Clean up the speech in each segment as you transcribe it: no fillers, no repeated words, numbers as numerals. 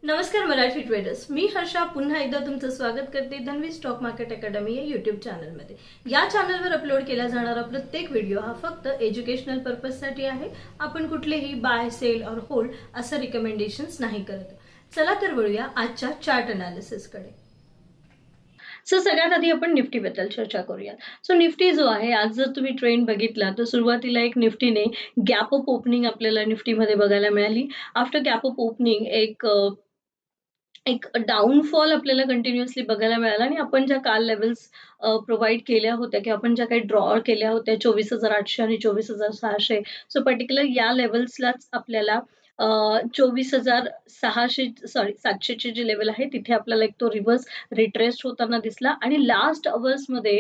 नमस्कार मराठी ट्रेडर्स, मी हर्षा पुन्हा एकदा तुमचं स्वागत करते धन्वी स्टॉक मार्केट अकॅडमी या यूट्यूब चॅनलमध्ये। या चॅनलवर अपलोड केला जाणारा प्रत्येक व्हिडिओ हा फक्त एज्युकेशनल पर्पजसाठी आहे। आपण कुठलेही बाय सेल और होल्ड असं रिकमेंडेशन्स नाही करत। चला तर वळूया आजच्या चार्ट अनालिसिसकडे। सगळ्यात आधी आपण निफ्टी बद्दल चर्चा करूया। निफ्टी जो आहे, आज जर तुम्ही ट्रेंड बघितला तर सुरुवातीला एक निफ्टीने गॅप अप ओपनिंग आपल्याला निफ्टीमध्ये बघायला मिळाली। आफ्टर गॅप अप ओपनिंग एक डाऊनफॉल आपल्याला कंटिन्युअसली बघायला मिळाला आणि आपण ज्या काल लेवल्स प्रोव्हाइड केल्या होत्या किंवा आपण ज्या काही ड्रॉ केल्या होत्या 24,800 आणि 24,600, सो पर्टिक्युलर या लेवल्सलाच आपल्याला 700ची जी लेवल आहे तिथे आपल्याला एक तो रिव्हर्स रिट्रेस होताना दिसला। आणि लास्ट अवर्समध्ये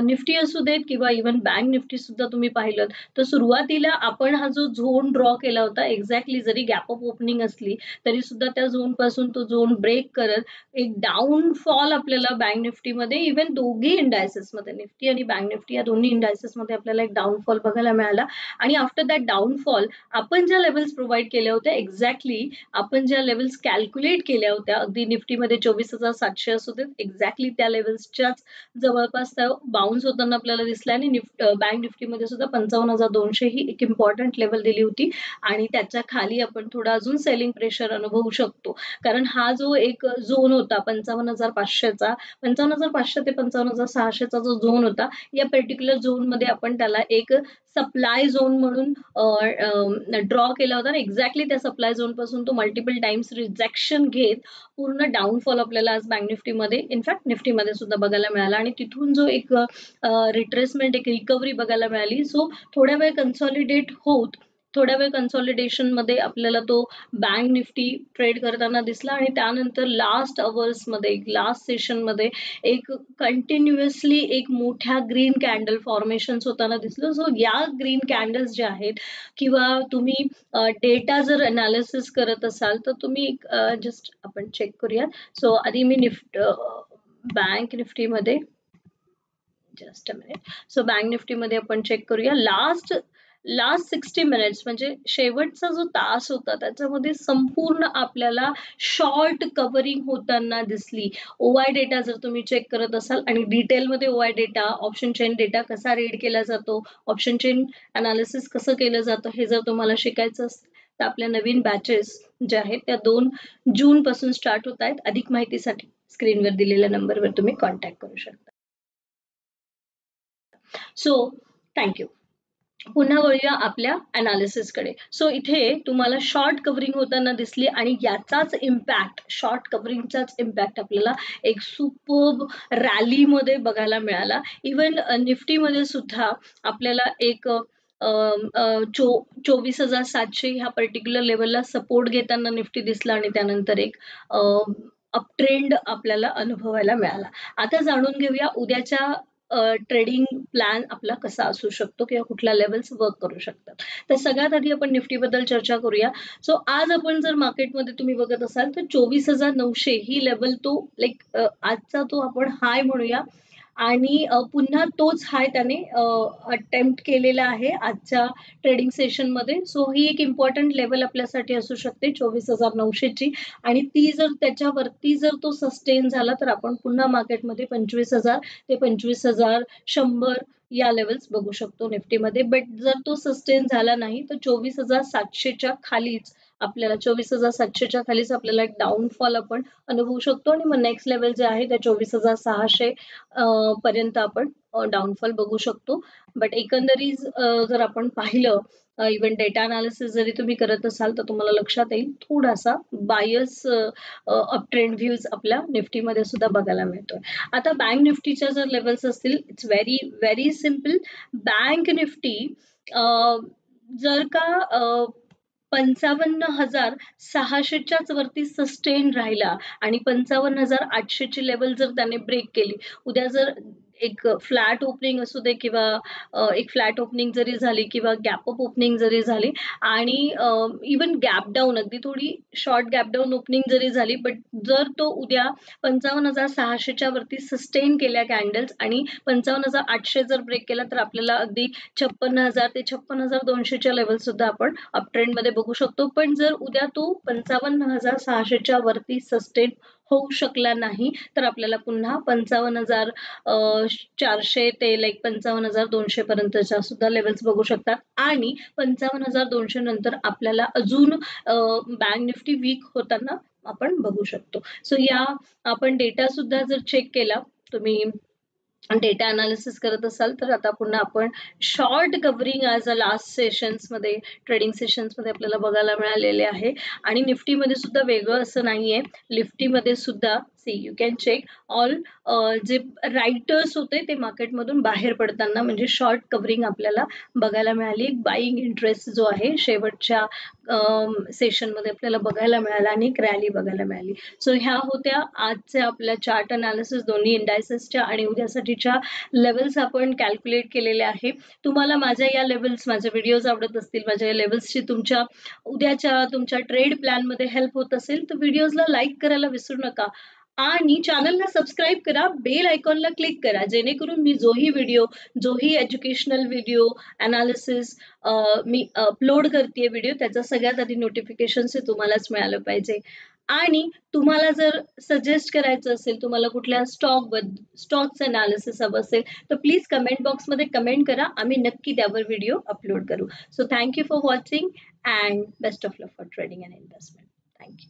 निफ्टी असू देत किंवा इव्हन बँक निफ्टी सुद्धा तुम्ही पाहिलं तर सुरुवातीला आपण हा जो झोन ड्रॉ केला होता, एक्झॅक्टली जरी गॅप अप ओपनिंग असली तरी सुद्धा त्या झोन पासून तो झोन ब्रेक करत एक डाऊनफॉल आपल्याला बँक निफ्टीमध्ये, इव्हन दोघी इंडायसेसमध्ये, निफ्टी आणि बँक निफ्टी या दोन्ही इंडायसेसमध्ये आपल्याला एक डाऊनफॉल बघायला मिळाला। आणि आफ्टर दॅट डाऊनफॉल आपण ज्या लेवल्स प्रोव्हाइड केल्या होत्या, एक्झॅक्टली आपण ज्या लेवल्स कॅल्क्युलेट केल्या होत्या, अगदी निफ्टीमध्ये 24,700 असू देत, एक्झॅक्टली त्या लेवल्सच्याच जवळपास बाउन्स होताना आपल्याला दिसला। आणि बँक निफ्टीमध्ये सुद्धा 55,200 ही एक इम्पॉर्टंट लेवल दिली होती आणि त्याच्या खाली आपण थोडा अजून सेलिंग प्रेशर अनुभवू शकतो, कारण हा जो एक झोन होता 55,500चा, 55,500 ते 55,600चा जो झोन होता, या पर्टिक्युलर झोन मध्ये आपण त्याला एक सप्लाय झोन म्हणून ड्रॉ केला होता। एक्झॅक्टली त्या सप्लाय झोन पासून तो मल्टिपल टाइम्स रिजेक्शन घेत पूर्ण डाऊनफॉल आपल्याला आज बँक निफ्टीमध्ये, इनफॅक्ट निफ्टीमध्ये सुद्धा बघायला मिळाला आणि तिथून जो एक रिट्रेसमेंट, एक रिकव्हरी बघायला मिळाली। सो थोड्या वेळ कन्सॉलिडेट होत, थोड्या वेळ कन्सॉलिडेशन मध्ये आपल्याला तो बँक निफ्टी ट्रेड करताना दिसला आणि त्यानंतर लास्ट अवर्समध्ये, लास्ट सेशनमध्ये एक कंटिन्युअसली एक मोठ्या ग्रीन कॅन्डल फॉर्मेशन्स होताना दिसलं। सो या ग्रीन कॅन्डल्स ज्या आहेत किंवा तुम्ही डेटा जर अनालिसिस करत असाल तर तुम्ही जस्ट आपण चेक करूया। सो आधी मी बँक निफ्टीमध्ये just a minute, so bank निफ्टीमध्ये आपण चेक करूया। लास्ट 60 मिनिट्स म्हणजे शेवटचा जो तास होता त्याच्यामध्ये संपूर्ण आपल्याला शॉर्ट कव्हरिंग होताना दिसली। ओआय डेटा जर तुम्ही चेक करत असाल आणि डिटेलमध्ये ओआय डेटा, ऑप्शन चेन डेटा कसा रीड केला जातो, ऑप्शन चेन अनालिसिस कसं केलं जातं, हे जर तुम्हाला शिकायचं असेल तर आपल्या नवीन बॅचेस ज्या आहेत त्या 2 जून पासून स्टार्ट होत आहेत। अधिक माहितीसाठी स्क्रीनवर दिलेल्या नंबरवर तुम्ही कॉन्टॅक्ट करू शकता। So thank you. पुन्हा वळूया आपल्या अनालिसिसकडे। सो इथे तुम्हाला शॉर्ट कव्हरिंग होताना दिसली आणि याचाच इम्पॅक्ट, शॉर्ट कव्हरिंगचाच इम्पॅक्ट आपल्याला एक सुपर्ब रॅलीमध्ये बघायला मिळाला। इव्हन निफ्टीमध्ये सुद्धा आपल्याला एक 24,700 ह्या पर्टिक्युलर लेवलला सपोर्ट घेताना निफ्टी दिसला आणि त्यानंतर एक अपट्रेंड आपल्याला अनुभवायला मिळाला। आता जाणून घेऊया उद्याच्या ट्रेडिंग प्लॅन आपला कसा असू शकतो किंवा कुठल्या लेवल्स वर्क करू शकतात। तर सगळ्यात आधी आपण निफ्टी बद्दल चर्चा करूया। सो आज आपण जर मार्केटमध्ये तुम्ही बघत असाल तर 24,900 ही लेवल तो आजचा तो आपण हाय म्हणूया आणि पुन्हा तोच हाय त्याने अटेम्प्ट केलेला आहे आजच्या ट्रेडिंग सेशनमध्ये। सो ही एक इम्पॉर्टंट लेवल आपल्यासाठी असू शकते 24,900ची आणि ती जर त्याच्यावरती जर तो सस्टेन झाला तर आपण पुन्हा मार्केटमध्ये 25,000 ते 25,100 या लेवल्स बघू शकतो निफ्टीमध्ये। बट जर तो सस्टेन झाला नाही तर 24,700च्या खालीच आपल्याला 24,700च्या खालीच आपल्याला एक डाऊनफॉल आपण अनुभवू शकतो आणि मग नेक्स्ट लेवल जे आहे त्या 24,600 पर्यंत आपण डाऊनफॉल बघू शकतो। बट एकंदरीत जर आपण पाहिलं, इव्हन डेटा अनालिसिस जरी तुम्ही करत असाल तर तुम्हाला लक्षात येईल थोडासा बायस अपट्रेंड व्ह्यूज आपल्या निफ्टीमध्ये सुद्धा बघायला मिळतोय। आता बँक निफ्टीच्या जर लेवल्स असतील, it's very very simple. Bank Nifty जर का 55,600च्याच वरती सस्टेन राहिला आणि 55,800ची लेवल जर त्याने ब्रेक केली, उद्या जर एक फ्लॅट ओपनिंग असू दे किंवा एक फ्लॅट ओपनिंग जरी झाली किंवा गॅप अप ओपनिंग जरी झाली आणि इवन गॅप डाऊन अगदी थोडी शॉर्ट गॅप डाऊन ओपनिंग जरी झाली, बट जर तो उद्या 55,600च्या वरती सस्टेन केल्या कॅन्डल्स आणि 55,800 जर ब्रेक केला तर आपल्याला अगदी 56,000 ते 56,200च्या लेवल सुद्धा आपण अप ट्रेंडमध्ये बघू शकतो. पण जर उद्या तो 55,600च्या वरती सस्टेन होऊ शकला नाही तर आपल्याला पुन्हा 55,400 ते लाईक 55,200 पर्यंतच्या सुद्धा लेवल्स बघू शकतात आणि 55,200 नंतर आपल्याला अजून बँक निफ्टी वीक होताना आपण बघू शकतो. सो या आपण डेटा सुद्धा जर चेक केला, तुम्ही डेटा अनालिसिस करत असाल तर आता पुन्हा आपण short covering as a last सेशन्समध्ये ट्रेडिंग सेशन्समध्ये आपल्याला बघायला मिळालेले आहे. आणि निफ्टीमध्ये सुद्धा वेगळं असं नाहीये. निफ्टीमध्ये सुद्धा see you can check all जे रायटर्स होते ते मार्केटमधून बाहेर पडताना म्हणजे शॉर्ट कव्हरिंग आपल्याला बघायला मिळाली. बाईंग इंटरेस्ट जो आहे शेवटच्या सेशनमध्ये आपल्याला बघायला मिळाला आणि एक रॅली बघायला मिळाली. सो ह्या होत्या आजच्या आपल्या चार्ट अनालिसिस दोन्ही इंडायसेसच्या आणि उद्यासाठीच्या लेवल्स आपण कॅल्क्युलेट केलेल्या आहे. तुम्हाला माझ्या या लेवल्स, माझे व्हिडिओज आवडत असतील, माझ्या या लेवल्सची तुमच्या उद्याच्या तुमच्या ट्रेड प्लॅनमध्ये हेल्प होत असेल तर व्हिडिओजला लाईक करायला विसरू नका आणि चॅनलला सबस्क्राईब करा, बेल आयकॉनला क्लिक करा, जेणेकरून मी जोही व्हिडिओ, जोही एज्युकेशनल व्हिडिओ अनालिसिस मी अपलोड करते व्हिडिओ, त्याचा सगळ्यात आधी नोटिफिकेशन तुम्हालाच मिळालं पाहिजे. आणि तुम्हाला जर सजेस्ट करायचं असेल, तुम्हाला कुठल्या स्टॉक्स अनालिसिस हवं असेल तर प्लीज कमेंट बॉक्समध्ये कमेंट करा, आम्ही नक्की त्यावर व्हिडिओ अपलोड करू. So thank you for watching and best of luck for trading and investment. Thank you.